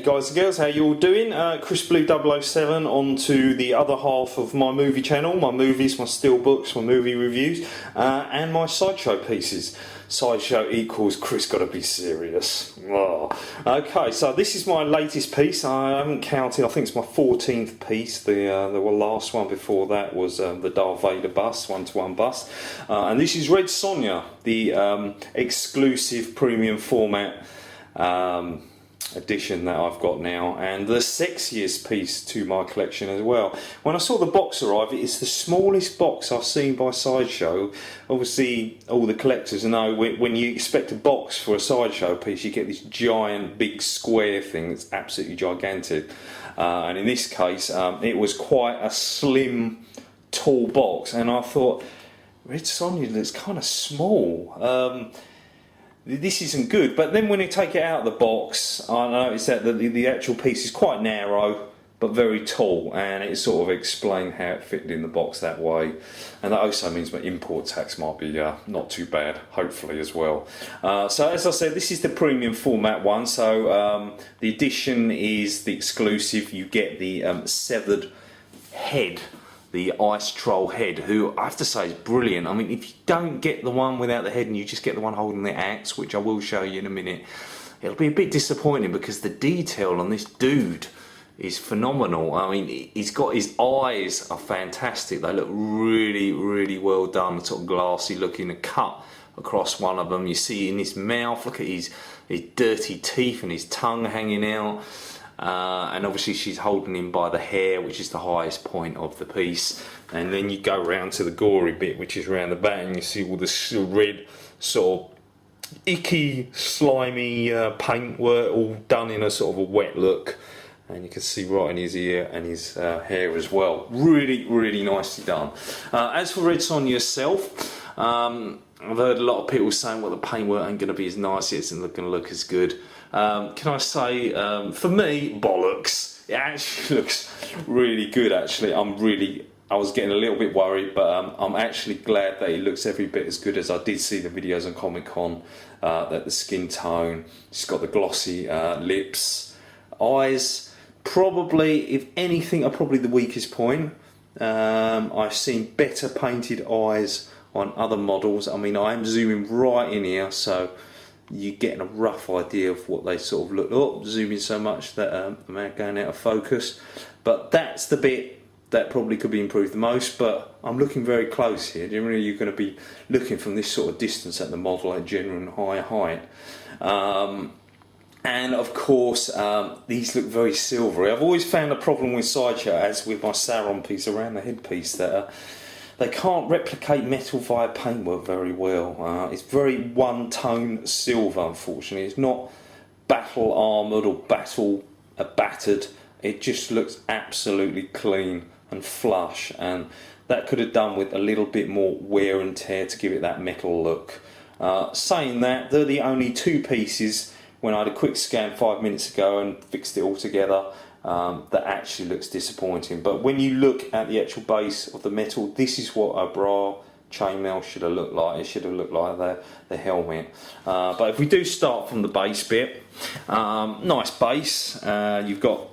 guys and girls, how you all doing? CHRISBLU007 on to the other half of my movie channel, my movies, my steelbooks, my movie reviews, and my Sideshow pieces. Sideshow equals Chris gotta be serious. Oh. Okay, so this is my latest piece. I haven't counted, I think it's my 14th piece. The last one before that was the Darth Vader bust, one-to-one bust. And this is Red Sonja, the exclusive premium format edition that I've got now, and the sexiest piece to my collection as well. When I saw the box arrive, it's the smallest box I've seen by Sideshow. Obviously all the collectors know when you expect a box for a Sideshow piece, you get this giant big square thing that's absolutely gigantic, and in this case it was quite a slim, tall box, and I thought, Red Sonja looks kind of small. This isn't good. But then when you take it out of the box, I noticed that the actual piece is quite narrow but very tall, and it sort of explained how it fitted in the box that way. And that also means my import tax might be not too bad, hopefully, as well. So as I said, this is the premium format one. So the edition is the exclusive. You get the severed head, the Ice Troll head, who I have to say is brilliant. I mean, if you don't get the one without the head and you just get the one holding the axe, which I will show you in a minute, it'll be a bit disappointing because the detail on this dude is phenomenal. I mean, he's got, his eyes are fantastic. They look really, really well done, sort of glassy looking. A cut across one of them. You see in his mouth, look at his dirty teeth and his tongue hanging out. And obviously she's holding him by the hair, which is the highest point of the piece. And then you go round to the gory bit, which is around the back, and you see all the red sort of icky, slimy paintwork, all done in a sort of a wet look. And you can see right in his ear and his hair as well. Really, really nicely done. As for Red Sonja herself, I've heard a lot of people saying, well, the paintwork ain't going to be as nice, it's not going to look as good. Can I say, for me, bollocks. It actually looks really good, actually. I was getting a little bit worried, but I'm actually glad that it looks every bit as good as I did see the videos on Comic-Con, that the skin tone, she's got the glossy lips, eyes. Probably, if anything, are probably the weakest point. I've seen better painted eyes on other models. I mean, I am zooming right in here, so you're getting a rough idea of what they sort of look. Oh, zooming so much that I'm going out of focus. But that's the bit that probably could be improved the most. But I'm looking very close here. Generally, you're going to be looking from this sort of distance at the model at genuine high height. And of course, these look very silvery. I've always found a problem with Sideshow, as with my Sauron piece around the headpiece, that they can't replicate metal via paintwork very well. It's very one-tone silver, unfortunately. It's not battle armoured or battered. It just looks absolutely clean and flush, and that could have done with a little bit more wear and tear to give it that metal look. Saying that, they're the only two pieces, when I had a quick scan 5 minutes ago and fixed it all together, that actually looks disappointing. But when you look at the actual base of the metal, this is what a bra chainmail should have looked like. It should have looked like the helmet. But if we do start from the base bit, nice base. You've got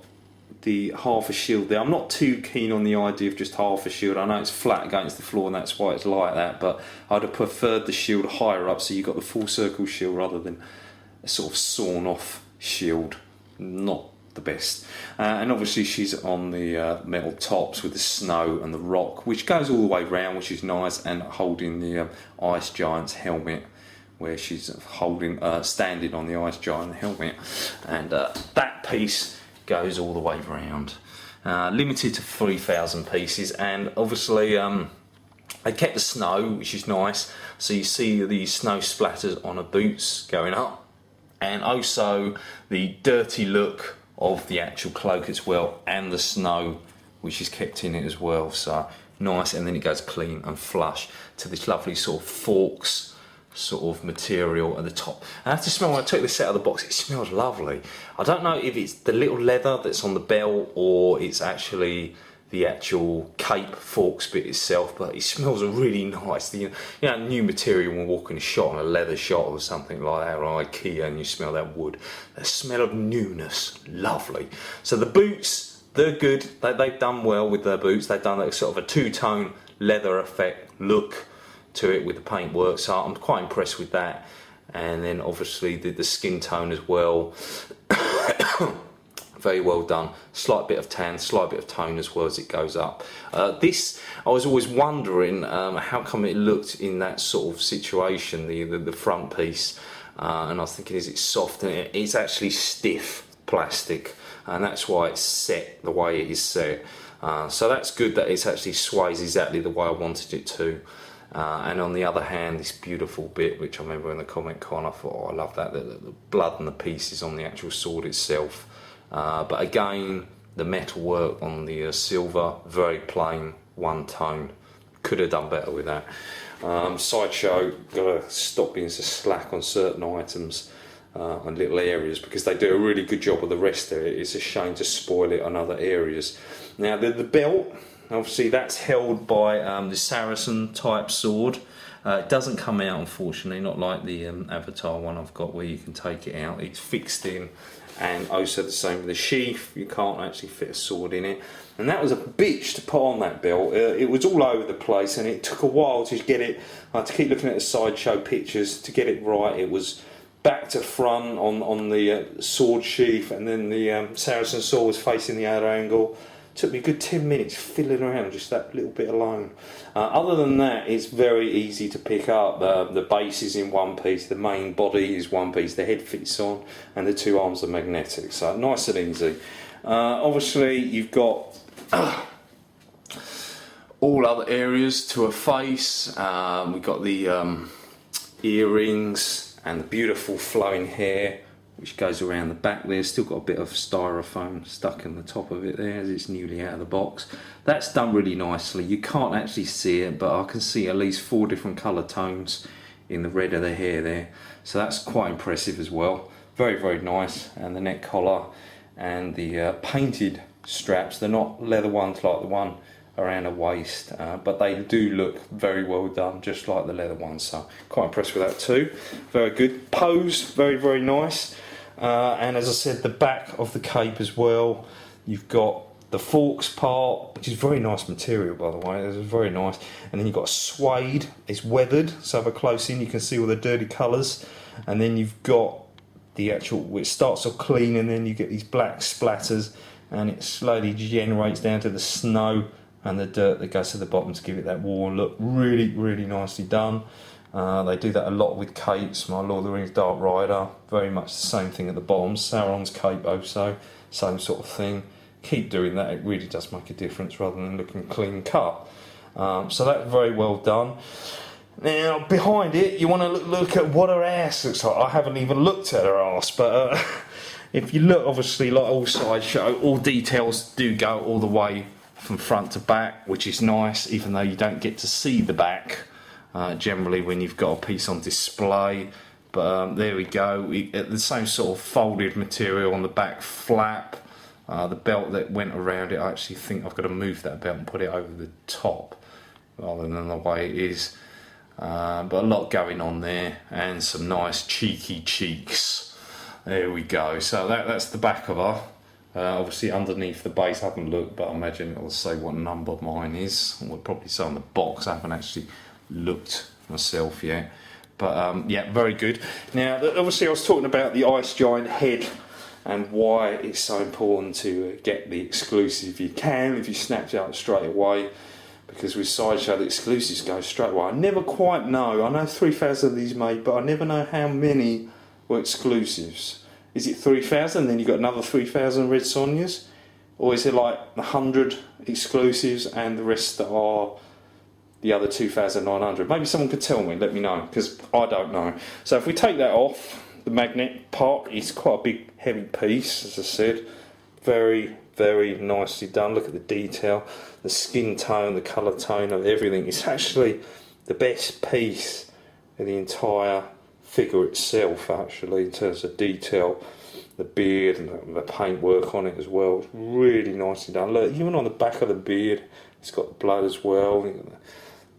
the half a shield there. I'm not too keen on the idea of just half a shield. I know it's flat against the floor and that's why it's like that, but I'd have preferred the shield higher up so you got the full circle shield rather than a sort of sawn off shield. Not the best. And obviously she's on the metal tops with the snow and the rock, which goes all the way round, which is nice, and holding the ice giant's helmet, where she's holding standing on the ice giant helmet, and that piece goes all the way round. Limited to 3,000 pieces, and obviously they kept the snow, which is nice, so you see the snow splatters on her boots going up, and also the dirty look of the actual cloak as well, and the snow which is kept in it as well. So nice, and then it goes clean and flush to this lovely sort of forks sort of material at the top. I have to smell, when I took this out of the box, it smells lovely. I don't know if it's the little leather that's on the belt or it's actually the actual cape forks bit itself, but it smells really nice. You know, new material when walking a shop, on a leather shop or something like that, or IKEA, and you smell that wood. The smell of newness, lovely. So the boots, they're good. They've done well with their boots. They've done a sort of a two-tone leather effect look to it with the paintwork, so I'm quite impressed with that. And then obviously the skin tone as well. Very well done. Slight bit of tan, slight bit of tone as well as it goes up. This, I was always wondering how come it looked in that sort of situation, the front piece, and I was thinking, is it soft? And it's actually stiff plastic, and that's why it's set the way it is set. So that's good that it actually sways exactly the way I wanted it to. And on the other hand, this beautiful bit, which I remember in the comment con, I thought, oh, I love that, the blood and the pieces on the actual sword itself. But again, the metal work on the silver, very plain, one tone. Could have done better with that. Sideshow, got to stop being so slack on certain items and little areas, because they do a really good job of the rest of it. It's a shame to spoil it on other areas. Now the belt, obviously that's held by the Saracen type sword. It doesn't come out, unfortunately, not like the Avatar one I've got where you can take it out. It's fixed in, and also the same with the sheath. You can't actually fit a sword in it, and that was a bitch to put on that belt. It was all over the place, and it took a while to get it. I had to keep looking at the Sideshow pictures to get it right. It was back to front on the sword sheath, and then the Saracen sword was facing the other angle. Took me a good 10 minutes fiddling around just that little bit alone. Other than that, it's very easy to pick up. The base is in one piece, the main body is one piece, the head fits on, and the two arms are magnetic, so nice and easy. Obviously you've got all other areas to a face. We've got the earrings and the beautiful flowing hair which goes around the back there. Still got a bit of styrofoam stuck in the top of it there as it's newly out of the box. That's done really nicely. You can't actually see it, but I can see at least 4 different colour tones in the red of the hair there, so that's quite impressive as well. Very, very nice. And the neck collar and the painted straps, they're not leather ones like the one around the waist, but they do look very well done, just like the leather ones, so quite impressed with that too. Very good. Pose, very, very nice. And as I said, the back of the cape as well, you've got the forks part, which is very nice material, by the way. It's very nice. And then you've got a suede, it's weathered, so if I close in you can see all the dirty colours. And then you've got the actual, it starts off clean and then you get these black splatters, and it slowly degenerates down to the snow and the dirt that goes to the bottom to give it that worn look. Really, really nicely done. They do that a lot with capes. My Lord of the Rings Dark Rider, very much the same thing at the bottom. Sauron's cape also, same sort of thing. Keep doing that, it really does make a difference rather than looking clean cut. So that's very well done. Now behind it, you want to look at what her ass looks like. I haven't even looked at her ass, but if you look, obviously, like all Sideshow, all details do go all the way from front to back, which is nice, even though you don't get to see the back generally when you've got a piece on display. But there we go, the same sort of folded material on the back flap. The belt that went around it, I actually think I've got to move that belt and put it over the top rather than the way it is. But a lot going on there, and some nice cheeky cheeks. There we go. So that's the back of her. Obviously underneath the base, I haven't looked, but I imagine it'll say what number mine is. It would probably say on the box. I haven't actually looked myself yet. But yeah, very good. Now, obviously I was talking about the Ice Giant head and why it's so important to get the exclusive if you can, if you snatch it out straight away. Because with Sideshow, the exclusives go straight away. I never quite know. I know 3,000 of these made, but I never know how many were exclusives. Is it 3,000, then you've got another 3,000 Red Sonjas? Or is it like 100 exclusives and the rest are the other 2,900? Maybe someone could tell me, let me know, because I don't know. So if we take that off, the magnet part is quite a big, heavy piece, as I said. Very, very nicely done. Look at the detail, the skin tone, the colour tone of everything. It's actually the best piece of the entire figure itself, actually, in terms of detail. the beard and the paintwork on it as well. It's really nicely done. Look, even on the back of the beard, it's got the blood as well.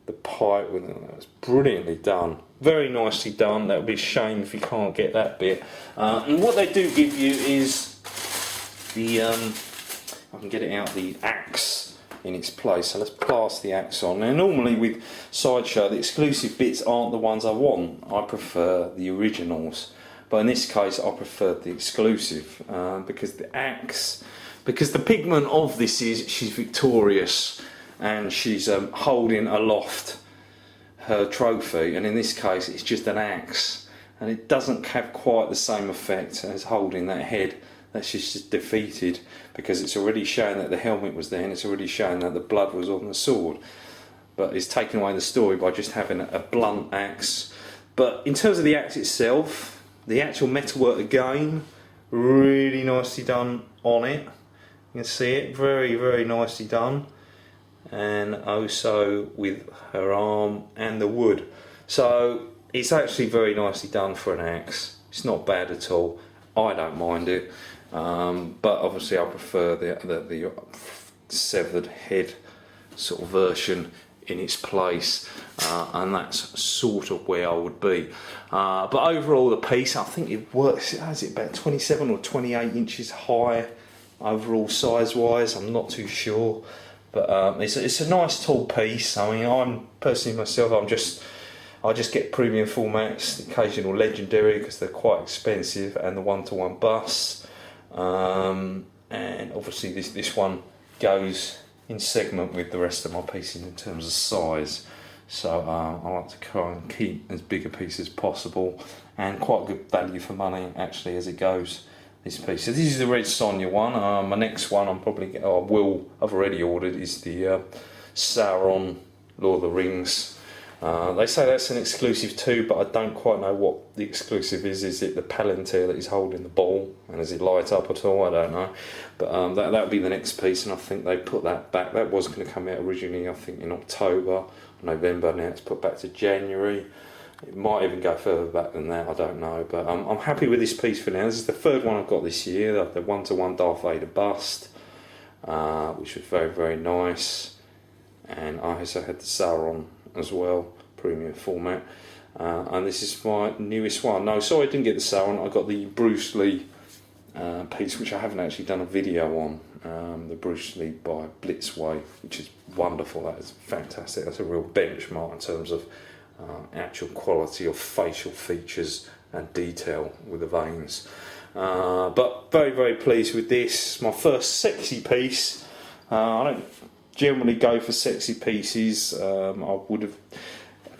The pipe, it's brilliantly done. Very nicely done. That would be a shame if you can't get that bit. And what they do give you is the, I can get it out, the axe in its place. So let's plaster the axe on. Now normally with Sideshow, the exclusive bits aren't the ones I want. I prefer the originals. But in this case, I prefer the exclusive because the axe, because the pigment of this is she's victorious and she's holding aloft her trophy, and in this case it's just an axe, and it doesn't have quite the same effect as holding that head that she's just defeated, because it's already shown that the helmet was there and it's already shown that the blood was on the sword. But it's taken away the story by just having a blunt axe. But in terms of the axe itself, the actual metalwork again, really nicely done on it. You can see it, very, very nicely done. And also with her arm and the wood. So it's actually very nicely done for an axe. It's not bad at all. I don't mind it. But obviously I prefer the severed head sort of version in its place, and that's sort of where I would be. But overall the piece, I think it works, is it about 27 or 28 inches high overall size wise, I'm not too sure. But it's a nice tall piece. I mean, I'm personally myself, I just get premium formats, the occasional legendary because they're quite expensive, and the one-to-one bus. And obviously this one goes in segment with the rest of my pieces in terms of size. So I like to try and keep as big a piece as possible, and quite good value for money actually as it goes. This piece. So this is the red Sonja one. My next one I've already ordered is the Sauron Lord of the Rings. They say that's an exclusive too, but I don't quite know what the exclusive is. Is it the Palantir that is holding the ball, and does it light up at all? I don't know. But that'll be the next piece, and I think they put that back. That was going to come out originally, I think, in October, November. Now it's put back to January. It might even go further back than that, I don't know. But I'm happy with this piece for now. This is the third one I've got this year, the one-to-one Darth Vader bust, which was very, very nice. And I also had the Sauron as well, premium format. And this is my newest one. No, sorry, I didn't get the Sauron. I got the Bruce Lee piece, which I haven't actually done a video on. The Bruce Lee by Blitzway, which is wonderful. That is fantastic. That's a real benchmark in terms of actual quality of facial features and detail with the veins. But very, very pleased with this. My first sexy piece. I don't generally go for sexy pieces. I would have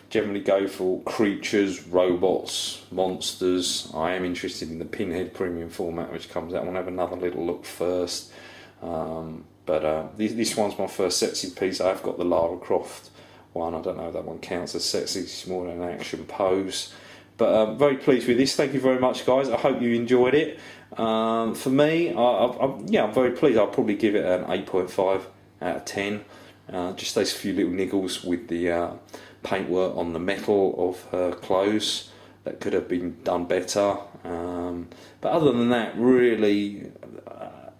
generally go for creatures, robots, monsters. I am interested in the Pinhead premium format, which comes out. I want to have another little look first. But this one's my first sexy piece. I've got the Lara Croft one. I don't know if that one counts as sexy. It's more an action pose. But very pleased with this. Thank you very much, guys. I hope you enjoyed it. For me, I'm very pleased. I'll probably give it an 8.5 out of 10. Just those few little niggles with the paintwork on the metal of her clothes that could have been done better. But other than that, really,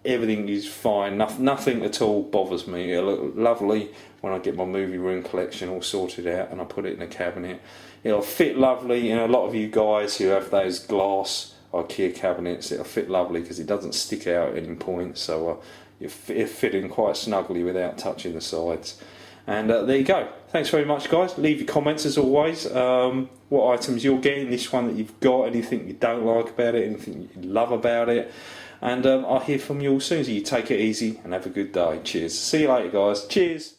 everything is fine. Nothing at all bothers me. It'll look lovely when I get my movie room collection all sorted out and I put it in a cabinet. It'll fit lovely. You know, a lot of you guys who have those glass IKEA cabinets, it'll fit lovely because it doesn't stick out at any point. So you fit in quite snugly without touching the sides. And there you go. Thanks very much, guys. Leave your comments as always. What items you're getting, this one that you've got, anything you don't like about it, anything you love about it. And I'll hear from you all soon. So you take it easy and have a good day. Cheers. See you later, guys. Cheers.